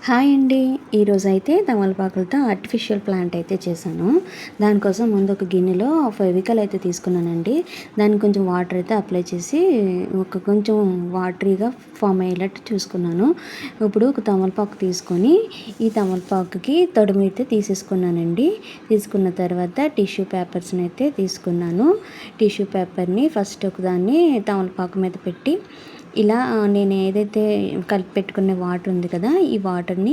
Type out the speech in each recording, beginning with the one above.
Hi అండి. ఈరోజైతే తమలపాకులతో artificial plant అయితే చేశాను. దానికోసం ముందు ఒక గిన్నెలో ఫెవికాల్ అయితే తీసుకున్నానండి. దానికి కొంచెం వాటర్ అయితే అప్లై చేసి కొంచెం వాటరీగా ఫామ్ అయ్యేటట్టు చూసుకున్నాను. ఇప్పుడు ఒక తమలపాకు తీసుకొని ఈ తమలపాకుకి తొడిమి అయితే తీసేసుకున్నానండి. తీసుకున్న తర్వాత టిష్యూ పేపర్స్ని అయితే తీసుకున్నాను. టిష్యూ పేపర్ని ఫస్ట్ ఒకదాన్ని తమలపాకు మీద పెట్టి ఇలా నేను ఏదైతే కలిపి పెట్టుకునే వాటర్ ఉంది కదా, ఈ వాటర్ని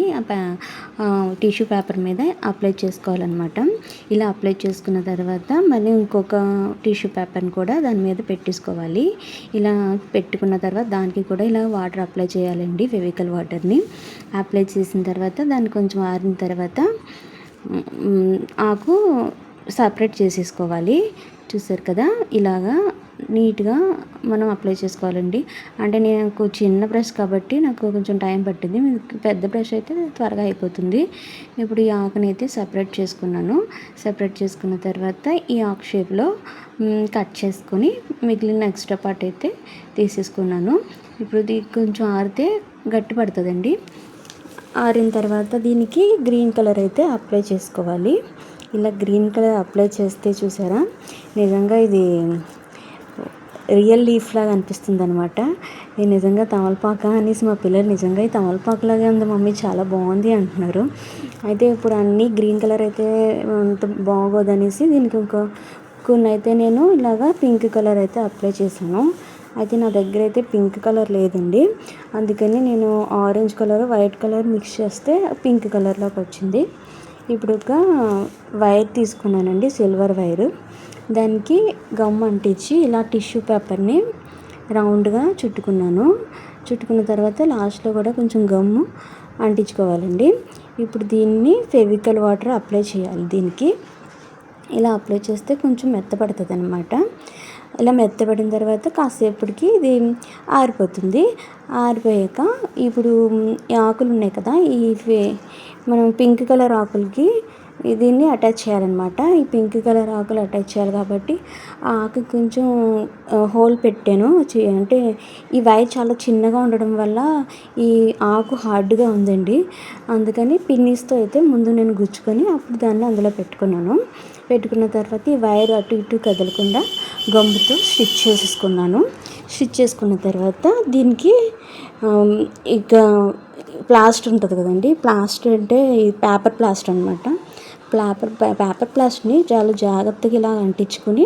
టిష్యూ పేపర్ మీద అప్లై చేసుకోవాలన్నమాట. ఇలా అప్లై చేసుకున్న తర్వాత మళ్ళీ ఇంకొక టిష్యూ పేపర్ని కూడా దాని మీద పెట్టేసుకోవాలి. ఇలా పెట్టుకున్న తర్వాత దానికి కూడా ఇలా వాటర్ అప్లై చేయాలండి. ఫెవికల్ వాటర్ని అప్లై చేసిన తర్వాత దాన్ని కొంచెం ఆరిన తర్వాత ఆకు సపరేట్ చేసేసుకోవాలి. చూసారు కదా, ఇలాగా నీట్గా మనం అప్లై చేసుకోవాలండి. అంటే నాకు చిన్న బ్రష్ కాబట్టి నాకు కొంచెం టైం పట్టింది. పెద్ద బ్రష్ అయితే త్వరగా అయిపోతుంది. ఇప్పుడు ఈ ఆకుని అయితే సపరేట్ చేసుకున్నాను. సపరేట్ చేసుకున్న తర్వాత ఈ ఆకు షేప్లో కట్ చేసుకొని మిగిలిన ఎక్స్ట్రా పార్ట్ అయితే తీసేసుకున్నాను. ఇప్పుడు ఇది కొంచెం ఆరితే గట్టి పడుతుందండి. ఆరిన తర్వాత దీనికి గ్రీన్ కలర్ అయితే అప్లై చేసుకోవాలి. ఇలా గ్రీన్ కలర్ అప్లై చేస్తే చూసారా, నిజంగా ఇది రియల్ లీఫ్ లాగా అనిపిస్తుంది అనమాట. ఇది నిజంగా తమలపాక అనేసి మా పిల్లలు నిజంగా ఈ తమలపాకులాగే ఉంది మమ్మీ, చాలా బాగుంది అంటున్నారు. అయితే ఇప్పుడు అన్నీ గ్రీన్ కలర్ అయితే అంత బాగోదనేసి దీనికి కొన్ని అయితే నేను ఇలాగా పింక్ కలర్ అయితే అప్లై చేశాను. అయితే నా దగ్గర అయితే పింక్ కలర్ లేదండి. అందుకని నేను orange colour white colour mix చేస్తే పింక్ కలర్లోకి వచ్చింది. ఇప్పుడు ఒక వైర్ తీసుకున్నానండి, సిల్వర్ వైరు. దానికి గమ్ అంటించి ఇలా టిష్యూ పేపర్ని రౌండ్గా చుట్టుకున్నాను. చుట్టుకున్న తర్వాత లాస్ట్లో కూడా కొంచెం గమ్ము అంటించుకోవాలండి. ఇప్పుడు దీన్ని ఫెవికల్ వాటర్ అప్లై చేయాలి. దీనికి ఇలా అప్లై చేస్తే కొంచెం మెత్తపడుతుంది అనమాట. ఇలా మెత్తపడిన తర్వాత కాసేపటికి ఇది ఆరిపోతుంది. ఆరిపోయాక ఇప్పుడు ఈ ఆకులు ఉన్నాయి కదా, మనం పింక్ కలర్ ఆకులకి దీన్ని అటాచ్ చేయాలన్నమాట. ఈ పింక్ కలర్ ఆకులు అటాచ్ చేయాలి కాబట్టి ఆ ఆకు కొంచెం హోల్ పెట్టాను. అంటే ఈ వైర్ చాలా చిన్నగా ఉండడం వల్ల ఈ ఆకు హార్డ్గా ఉందండి. అందుకని పిన్నీస్తో అయితే ముందు నేను గుచ్చుకొని అప్పుడు దాన్ని అందులో పెట్టుకున్నాను. పెట్టుకున్న తర్వాత ఈ వైర్ అటు ఇటు కదలకుండా గమ్ముతో స్టిచ్ చేసేసుకున్నాను. స్టిచ్ చేసుకున్న తర్వాత దీనికి ఇక ప్లాస్టర్ ఉంటుంది కదండి, ప్లాస్టర్ అంటే పేపర్ ప్లాస్టర్ అనమాట. పేపర్ ప్లాస్టర్ని చాలా జాగ్రత్తగా ఇలా అంటించుకొని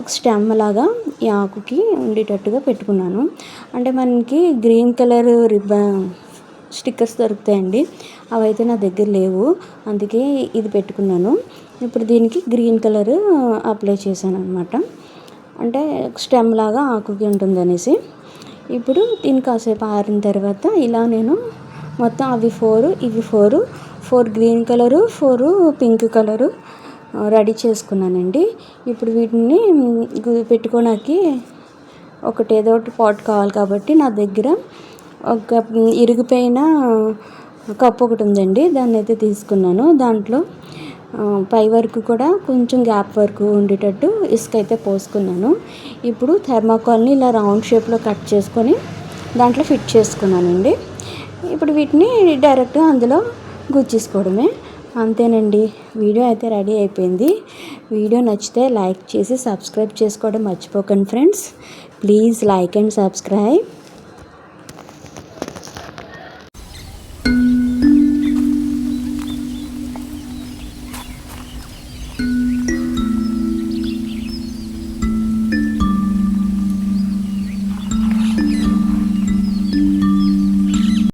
ఒక స్టెమ్ లాగా ఈ ఆకుకి ఉండేటట్టుగా పెట్టుకున్నాను. అంటే మనకి గ్రీన్ కలర్ స్టిక్కర్స్ దొరుకుతాయండి, అవైతే నా దగ్గర లేవు, అందుకే ఇది పెట్టుకున్నాను. ఇప్పుడు దీనికి గ్రీన్ కలర్ అప్లై చేశాను అనమాట. అంటే స్టెమ్ లాగా ఆకుకి ఉంటుంది అనేసి. ఇప్పుడు దీన్ని కాసేపు ఆరిన తర్వాత ఇలా నేను మొత్తం అవి 4 ఇవి 4 green colour 4 pink colour ready చేసుకున్నానండి. ఇప్పుడు వీటిని పెట్టుకోవడానికి ఏదో ఒకటి పాట్ కావాలి కాబట్టి నా దగ్గర ఒక ఇరిగిపోయిన కప్పు ఒకటి ఉందండి, దాన్ని అయితే తీసుకున్నాను. దాంట్లో పై వరకు కూడా కొంచెం గ్యాప్ వరకు ఉండేటట్టు ఇసుక అయితే పోసుకున్నాను. ఇప్పుడు థర్మాకోల్ని ఇలా రౌండ్ షేప్లో కట్ చేసుకొని దాంట్లో ఫిట్ చేసుకున్నానండి. ఇప్పుడు వీటిని డైరెక్ట్గా అందులో గుచ్చేసుకోవడమే, అంతేనండి. వీడియో అయితే రెడీ అయిపోయింది. వీడియో నచ్చితే లైక్ చేసి సబ్స్క్రైబ్ చేసుకోవడం మర్చిపోకండి friends. Please like and subscribe.